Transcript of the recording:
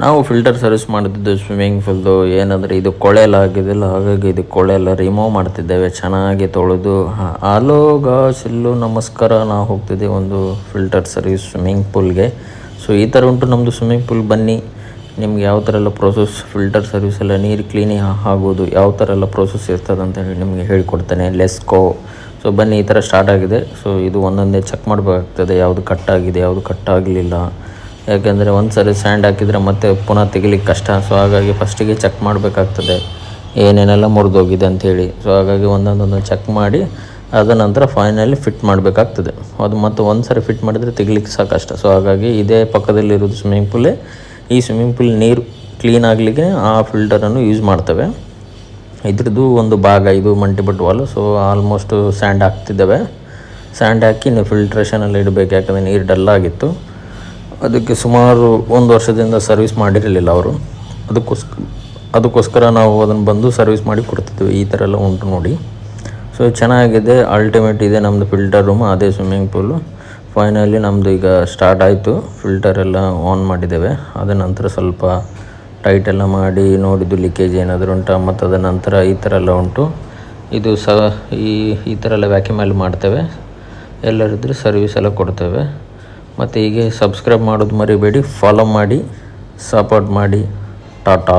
ನಾವು filter service ಮಾಡ್ತಿದ್ದು swimming ಪೂಲ್ದು ಏನಂದರೆ ಇದು ಕೊಳೆ ಎಲ್ಲ ಆಗಿದೆಯಲ್ಲ, ಹಾಗಾಗಿ ಇದು ಕೊಳೆ ಎಲ್ಲ ರಿಮೂವ್ ಮಾಡ್ತಿದ್ದೇವೆ ಚೆನ್ನಾಗಿ ತೊಳೆದು. ಹಲೋ ಗಾಯ್ಸ್, ಎಲ್ಲೋ ನಮಸ್ಕಾರ. ನಾವು ಹೋಗ್ತಿದ್ದೇವೆ ಒಂದು ಫಿಲ್ಟರ್ ಸರ್ವಿಸ್ ಸ್ವಿಮ್ಮಿಂಗ್ ಪೂಲ್ಗೆ. ಸೊ ಈ ಥರ ಉಂಟು ನಮ್ಮದು ಸ್ವಿಮ್ಮಿಂಗ್ ಪೂಲ್. ಬನ್ನಿ, ನಿಮ್ಗೆ ಯಾವ ಥರ ಎಲ್ಲ ಪ್ರೋಸೆಸ್ ಫಿಲ್ಟರ್ ಸರ್ವಿಸ್ ಎಲ್ಲ ನೀರು ಕ್ಲೀನಿಂಗ್ ಆಗೋದು ಯಾವ ಥರ ಎಲ್ಲ ಪ್ರೋಸೆಸ್ ಇರ್ತದೆ ಅಂತ ಹೇಳಿ ನಿಮಗೆ ಹೇಳಿಕೊಡ್ತೇನೆ. ಲೆಸ್ಕೋ. ಸೊ ಬನ್ನಿ, ಈ ಥರ ಸ್ಟಾರ್ಟ್ ಆಗಿದೆ. ಸೊ ಇದು ಒಂದೊಂದೇ ಚೆಕ್ ಮಾಡಬೇಕಾಗ್ತದೆ, ಯಾವುದು ಕಟ್ಟಾಗಿದೆ ಯಾವುದು ಕಟ್ಟಾಗಲಿಲ್ಲ. ಯಾಕೆಂದರೆ ಒಂದು ಸರಿ ಸ್ಯಾಂಡ್ ಹಾಕಿದರೆ ಮತ್ತೆ ಪುನಃ ತೆಗಿಲಿಕ್ಕೆ ಕಷ್ಟ. ಸೊ ಹಾಗಾಗಿ ಫಸ್ಟಿಗೆ ಚೆಕ್ ಮಾಡಬೇಕಾಗ್ತದೆ ಏನೇನೆಲ್ಲ ಮುರಿದೋಗಿದೆ ಅಂಥೇಳಿ. ಸೊ ಹಾಗಾಗಿ ಒಂದೊಂದೊಂದು ಚೆಕ್ ಮಾಡಿ ಅದ ನಂತರ ಫೈನಲಿ ಫಿಟ್ ಮಾಡಬೇಕಾಗ್ತದೆ. ಅದು ಮತ್ತು ಒಂದು ಸರಿ ಫಿಟ್ ಮಾಡಿದರೆ ತೆಗಿಲಿಕ್ಕೆ ಸಹ ಕಷ್ಟ. ಸೊ ಹಾಗಾಗಿ ಇದೇ ಪಕ್ಕದಲ್ಲಿರೋದು ಸ್ವಿಮ್ಮಿಂಗ್ ಪೂಲೇ. ಈ ಸ್ವಿಮ್ಮಿಂಗ್ ಪೂಲ್ ನೀರು ಕ್ಲೀನ್ ಆಗಲಿಕ್ಕೆ ಆ ಫಿಲ್ಟರನ್ನು ಯೂಸ್ ಮಾಡ್ತೇವೆ. ಇದ್ರದ್ದು ಒಂದು ಭಾಗ ಇದು ಮಲ್ಟಿಪಟ್ ವಾಲ್. ಸೊ ಆಲ್ಮೋಸ್ಟ್ ಸ್ಯಾಂಡ್ ಹಾಕ್ತಿದ್ದೇವೆ. ಸ್ಯಾಂಡ್ ಹಾಕಿ ನೀವು ಫಿಲ್ಟ್ರೇಷನಲ್ಲಿ ಇಡಬೇಕು, ಯಾಕಂದರೆ ನೀರು ಡಲ್ಲಾಗಿತ್ತು. ಅದಕ್ಕೆ ಸುಮಾರು 1 ವರ್ಷದಿಂದ ಸರ್ವಿಸ್ ಮಾಡಿರಲಿಲ್ಲ ಅವರು. ಅದಕ್ಕೋಸ್ಕರ ನಾವು ಅದನ್ನು ಬಂದು ಸರ್ವಿಸ್ ಮಾಡಿ ಕೊಡ್ತಿದ್ವಿ. ಈ ಥರ ಎಲ್ಲ ಉಂಟು ನೋಡಿ. ಸೊ ಚೆನ್ನಾಗಿದೆ, ಅಲ್ಟಿಮೇಟ್ ಇದೆ ನಮ್ಮದು ಫಿಲ್ಟರ್ ರೂಮ್, ಅದೇ ಸ್ವಿಮ್ಮಿಂಗ್ ಪೂಲು. ಫೈನಲಿ ನಮ್ಮದು ಈಗ ಸ್ಟಾರ್ಟ್ ಆಯಿತು. ಫಿಲ್ಟರ್ ಎಲ್ಲ ಆನ್ ಮಾಡಿದ್ದೇವೆ. ಅದ ನಂತರ ಸ್ವಲ್ಪ ಟೈಟ್ ಎಲ್ಲ ಮಾಡಿ ನೋಡಿದ್ದು ಲೀಕೇಜ್ ಏನಾದರೂ ಉಂಟಾ. ಮತ್ತು ಅದರ ನಂತರ ಈ ಥರ ಎಲ್ಲ ಉಂಟು. ಇದು ಈ ಥರ ಎಲ್ಲ ವ್ಯಾಕ್ಯೂಮಲ್ಲಿ ಮಾಡ್ತೇವೆ. ಎಲ್ಲರಿದ್ದರೆ ಸರ್ವಿಸ್ ಎಲ್ಲ ಕೊಡ್ತೇವೆ. ಮತ್ತು ಹೀಗೆ ಸಬ್ಸ್ಕ್ರೈಬ್ ಮಾಡೋದು ಮರಿಬೇಡಿ, ಫಾಲೋ ಮಾಡಿ, ಸಪೋರ್ಟ್ ಮಾಡಿ. ಟಾಟಾ.